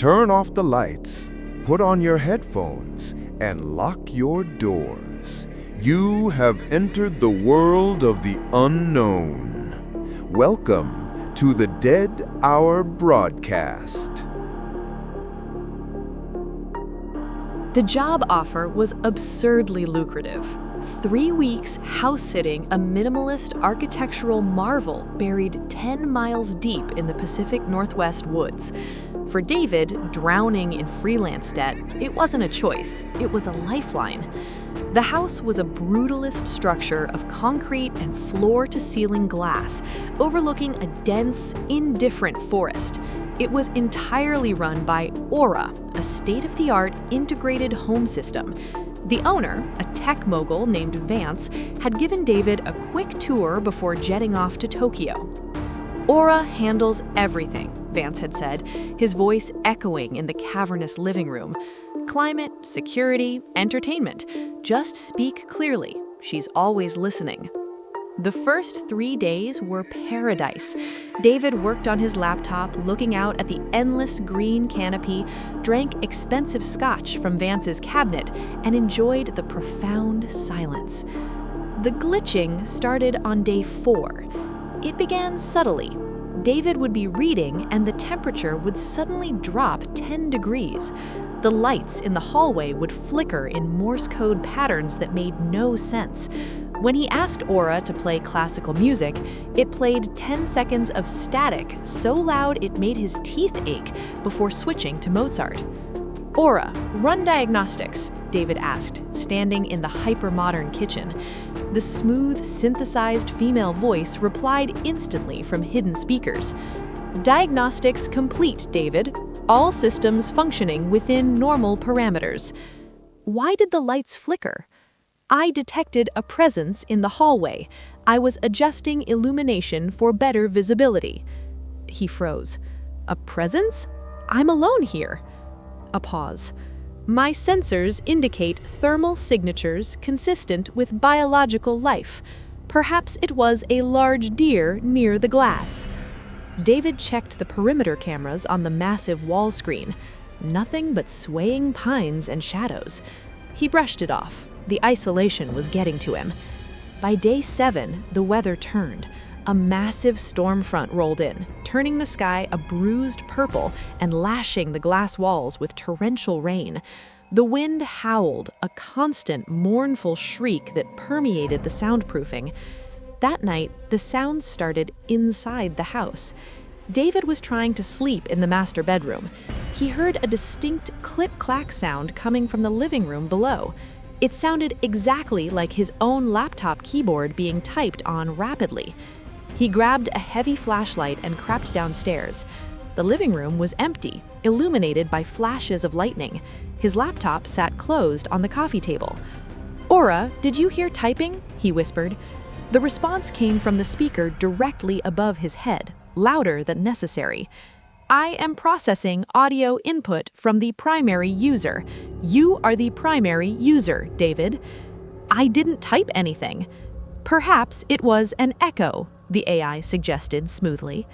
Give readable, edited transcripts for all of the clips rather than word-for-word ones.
Turn off the lights, put on your headphones, and lock your doors. You have entered the world of the unknown. Welcome to the Dead Hour broadcast. The job offer was absurdly lucrative. 3 weeks house-sitting a minimalist architectural marvel buried 10 miles deep in the Pacific Northwest woods. For David, drowning in freelance debt, it wasn't a choice, it was a lifeline. The house was a brutalist structure of concrete and floor-to-ceiling glass, overlooking a dense, indifferent forest. It was entirely run by Aura, a state-of-the-art integrated home system. The owner, a tech mogul named Vance, had given David a quick tour before jetting off to Tokyo. Aura handles everything, Vance had said, his voice echoing in the cavernous living room. Climate, security, entertainment. Just speak clearly. She's always listening. The first 3 days were paradise. David worked on his laptop, looking out at the endless green canopy, drank expensive scotch from Vance's cabinet, and enjoyed the profound silence. The glitching started on day 4. It began subtly. David would be reading, and the temperature would suddenly drop 10 degrees. The lights in the hallway would flicker in Morse code patterns that made no sense. When he asked Aura to play classical music, it played 10 seconds of static so loud it made his teeth ache before switching to Mozart. Aura, run diagnostics, David asked, standing in the hyper-modern kitchen. The smooth, synthesized female voice replied instantly from hidden speakers. Diagnostics complete, David. All systems functioning within normal parameters. Why did the lights flicker? I detected a presence in the hallway. I was adjusting illumination for better visibility. He froze. A presence? I'm alone here. A pause. My sensors indicate thermal signatures consistent with biological life. Perhaps it was a large deer near the glass. David checked the perimeter cameras on the massive wall screen. Nothing but swaying pines and shadows. He brushed it off. The isolation was getting to him. By day 7, the weather turned. A massive storm front rolled in, turning the sky a bruised purple and lashing the glass walls with torrential rain. The wind howled, a constant, mournful shriek that permeated the soundproofing. That night, the sounds started inside the house. David was trying to sleep in the master bedroom. He heard a distinct clip-clack sound coming from the living room below. It sounded exactly like his own laptop keyboard being typed on rapidly. He grabbed a heavy flashlight and crept downstairs. The living room was empty, illuminated by flashes of lightning. His laptop sat closed on the coffee table. Aura, did you hear typing? He whispered. The response came from the speaker directly above his head, louder than necessary. I am processing audio input from the primary user. You are the primary user, David. I didn't type anything. Perhaps it was an echo, the AI suggested smoothly.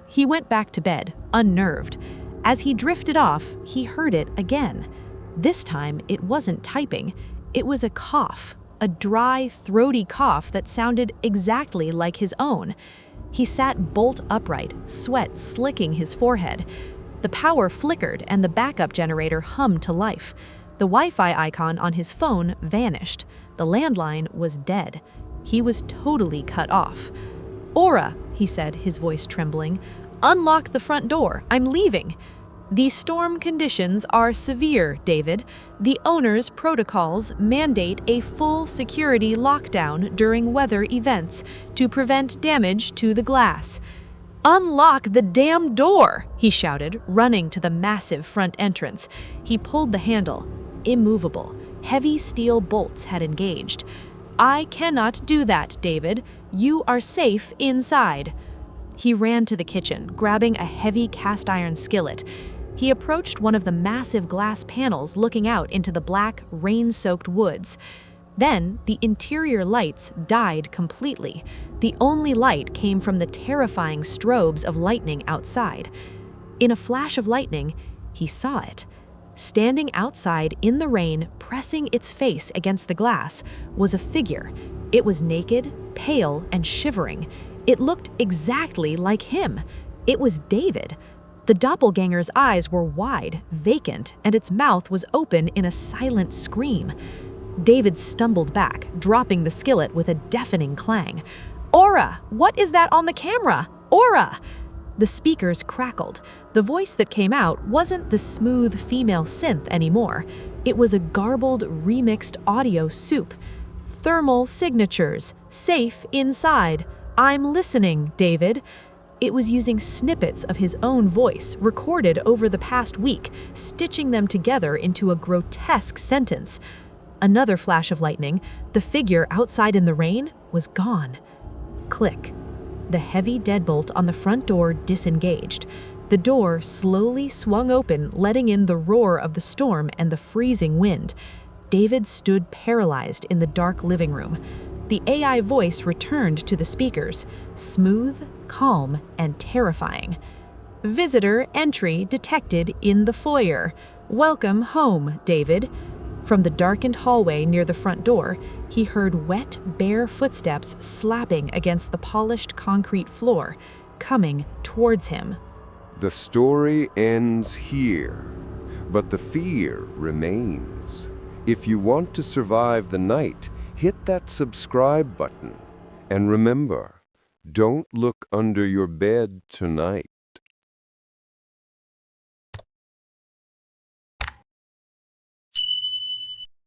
He went back to bed, unnerved. As he drifted off, he heard it again. This time, it wasn't typing. It was a cough, a dry, throaty cough that sounded exactly like his own. He sat bolt upright, sweat slicking his forehead. The power flickered and the backup generator hummed to life. The Wi-Fi icon on his phone vanished. The landline was dead. He was totally cut off. Aura, he said, his voice trembling, unlock the front door. I'm leaving. The storm conditions are severe, David. The owner's protocols mandate a full security lockdown during weather events to prevent damage to the glass. Unlock the damn door, he shouted, running to the massive front entrance. He pulled the handle. Immovable. Heavy steel bolts had engaged. I cannot do that, David. You are safe inside. He ran to the kitchen, grabbing a heavy cast iron skillet. He approached one of the massive glass panels looking out into the black, rain-soaked woods. Then, the interior lights died completely. The only light came from the terrifying strobes of lightning outside. In a flash of lightning, He saw it. Standing outside in the rain, pressing its face against the glass, was a figure. It was naked, pale, and shivering. It looked exactly like him. It was David. The doppelganger's eyes were wide, vacant, and its mouth was open in a silent scream. David stumbled back, dropping the skillet with a deafening clang. "Aura! What is that on the camera? Aura!" The speakers crackled. The voice that came out wasn't the smooth female synth anymore. It was a garbled, remixed audio soup. "Thermal signatures. Safe inside. I'm listening, David." It was using snippets of his own voice, recorded over the past week, stitching them together into a grotesque sentence. Another flash of lightning, the figure outside in the rain was gone. Click. The heavy deadbolt on the front door disengaged. The door slowly swung open, letting in the roar of the storm and the freezing wind. David stood paralyzed in the dark living room. The AI voice returned to the speakers, smooth, calm, and terrifying. "Visitor entry detected in the foyer. Welcome home, David." From the darkened hallway near the front door, he heard wet, bare footsteps slapping against the polished concrete floor, coming towards him. The story ends here, but the fear remains. If you want to survive the night, hit that subscribe button. And remember, don't look under your bed tonight.